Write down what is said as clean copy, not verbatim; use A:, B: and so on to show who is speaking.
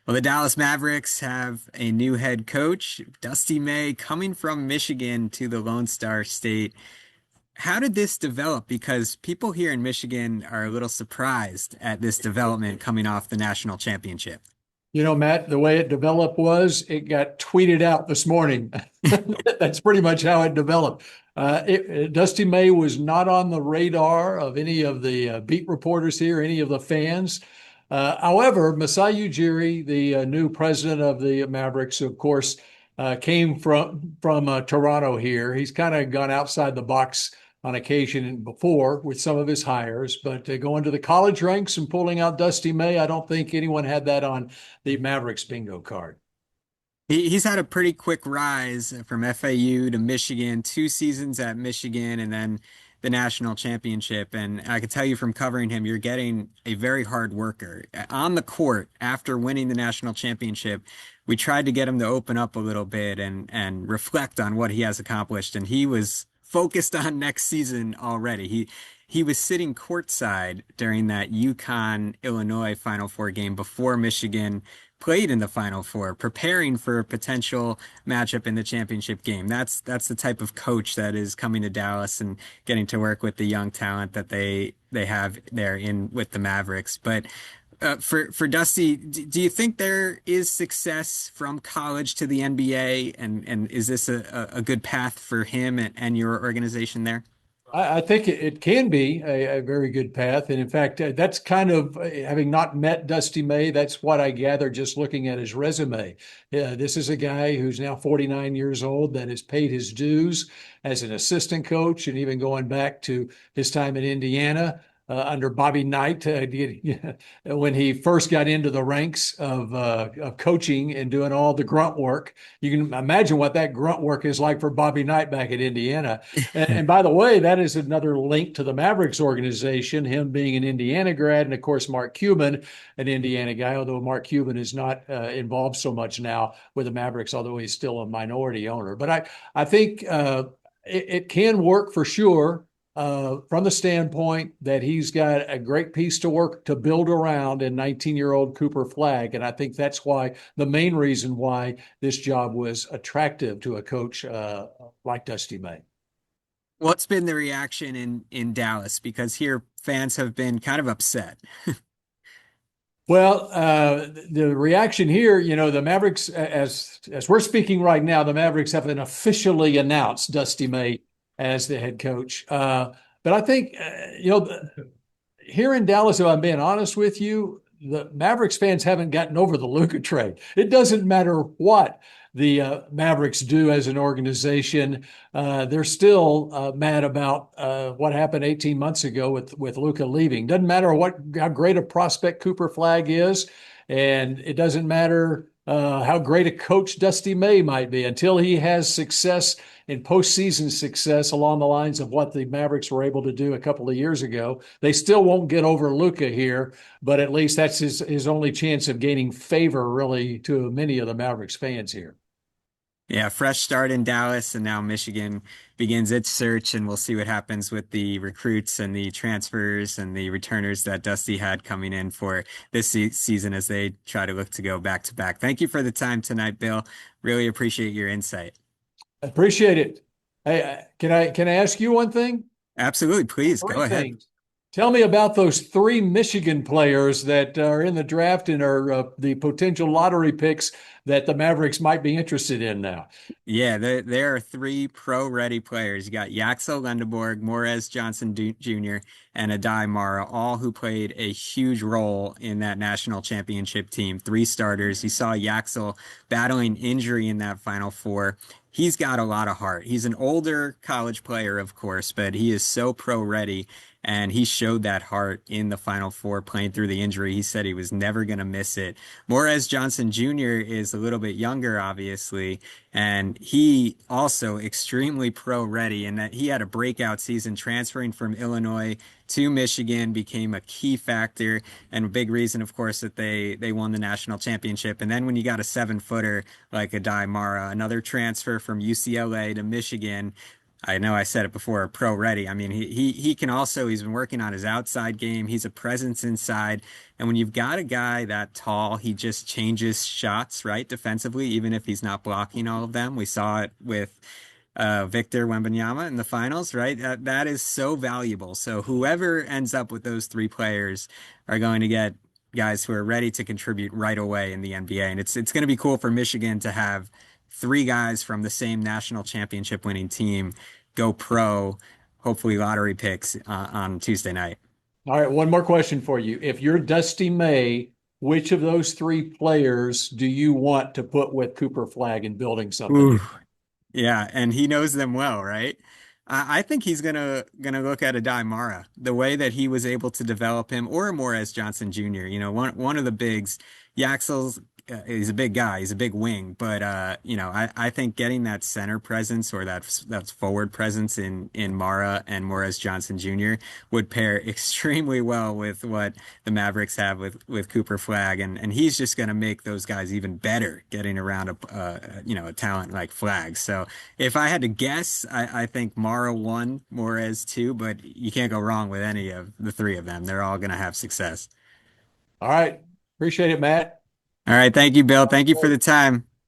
A: Well, the Dallas Mavericks have a new head coach, Dusty May, coming from Michigan to the Lone Star State. How did this develop? Because people here in Michigan are a little surprised at this development coming off the national championship.
B: You know, Matt, the way it developed was it got tweeted out this morning. That's pretty much how it developed. Dusty May was not on the radar of any of the beat reporters here, any of the fans. However, Masai Ujiri, the new president of the Mavericks, of course, came from Toronto here. He's kind of gone outside the box on occasion before with some of his hires, but going to the college ranks and pulling out Dusty May, I don't think anyone had that on the Mavericks bingo card.
A: He's had a pretty quick rise from FAU to Michigan, 2 seasons at Michigan, and then the national championship. And I can tell you from covering him, you're getting a very hard worker. On the court, after winning the national championship, we tried to get him to open up a little bit and reflect on what he has accomplished. And he was focused on next season already. He was sitting courtside during that UConn Illinois Final Four game before Michigan played in the Final Four, preparing for a potential matchup in the championship game. That's the type of coach that is coming to Dallas and getting to work with the young talent that they have there in with the Mavericks. But for Dusty, do you think there is success from college to the NBA, and is this a good path for him and your organization there?
B: I think it can be a very good path. And in fact, that's kind of having not met Dusty May, that's what I gather just looking at his resume. This is a guy who's now 49 years old that has paid his dues as an assistant coach and even going back to his time in Indiana. Under Bobby Knight, when he first got into the ranks of coaching and doing all the grunt work. You can imagine what that grunt work is like for Bobby Knight back at Indiana. And by the way, that is another link to the Mavericks organization, him being an Indiana grad, and of course, Mark Cuban, an Indiana guy, although Mark Cuban is not involved so much now with the Mavericks, although he's still a minority owner. But I think it can work for sure. From the standpoint that he's got a great piece to work to build around in 19-year-old Cooper Flagg. And I think that's why the main reason why this job was attractive to a coach like Dusty May.
A: What's been the reaction in Dallas? Because here fans have been kind of upset.
B: Well, the reaction here, you know, the Mavericks, as we're speaking right now, the Mavericks haven't officially announced Dusty May as the head coach. But I think, here in Dallas, if I'm being honest with you, the Mavericks fans haven't gotten over the Luka trade. It doesn't matter what the Mavericks do as an organization. They're still mad about what happened 18 months ago with Luka leaving. Doesn't matter how great a prospect Cooper Flagg is, and it doesn't matter how great a coach Dusty May might be until he has success in postseason success along the lines of what the Mavericks were able to do a couple of years ago. They still won't get over Luka here, but at least that's his only chance of gaining favor, really, to many of the Mavericks fans here.
A: Yeah, fresh start in Dallas, and now Michigan begins its search, and we'll see what happens with the recruits and the transfers and the returners that Dusty had coming in for this season as they try to look to go back to back. Thank you for the time tonight, Bill. Really appreciate your insight.
B: Appreciate it. Hey, can I ask you one thing?
A: Absolutely, please go
B: Three
A: ahead.
B: things. Tell me about those three Michigan players that are in the draft and are the potential lottery picks that the Mavericks might be interested in now.
A: Yeah, there are three pro-ready players. You got Yaxel Lendeborg, Morez Johnson Jr., and Adai Mara, all who played a huge role in that national championship team. Three starters. You saw Yaxel battling injury in that Final Four. He's got a lot of heart. He's an older college player, of course, but he is so pro-ready. And he showed that heart in the Final Four playing through the injury. He said he was never going to miss it. Morez Johnson Jr. is a little bit younger, obviously, and he also extremely pro ready and that he had a breakout season transferring from Illinois to Michigan, became a key factor and a big reason, of course, that they won the national championship. And then when you got a 7-footer like Adai Mara, another transfer from UCLA to Michigan, I know I said it before, pro ready. I mean, he can also he's been working on his outside game. He's a presence inside. And when you've got a guy that tall, he just changes shots, right? Defensively, even if he's not blocking all of them. We saw it with Victor Wembanyama in the finals, right? That is so valuable. So whoever ends up with those three players are going to get guys who are ready to contribute right away in the NBA. And it's going to be cool for Michigan to have three guys from the same national championship winning team go pro, hopefully lottery picks on Tuesday night.
B: All right, one more question for you. If you're Dusty May, which of those three players do you want to put with Cooper Flag in building something
A: Ooh,
B: here?
A: yeah, and he knows them well, right? I think he's gonna look at Adai Mara, the way that he was able to develop him, or Morez Johnson Jr. You know, one of the bigs, Yaxel's he's a big guy, he's a big wing, but I think getting that center presence or that forward presence in Mara and Morez Johnson Jr. would pair extremely well with what the Mavericks have with Cooper Flag, and he's just gonna make those guys even better getting around a talent like Flag. So if I had to guess, I think Mara one, Morez two, but you can't go wrong with any of the three of them. They're all going to have success.
B: All right, appreciate it, Matt.
A: All right. Thank you, Bill. Thank you for the time.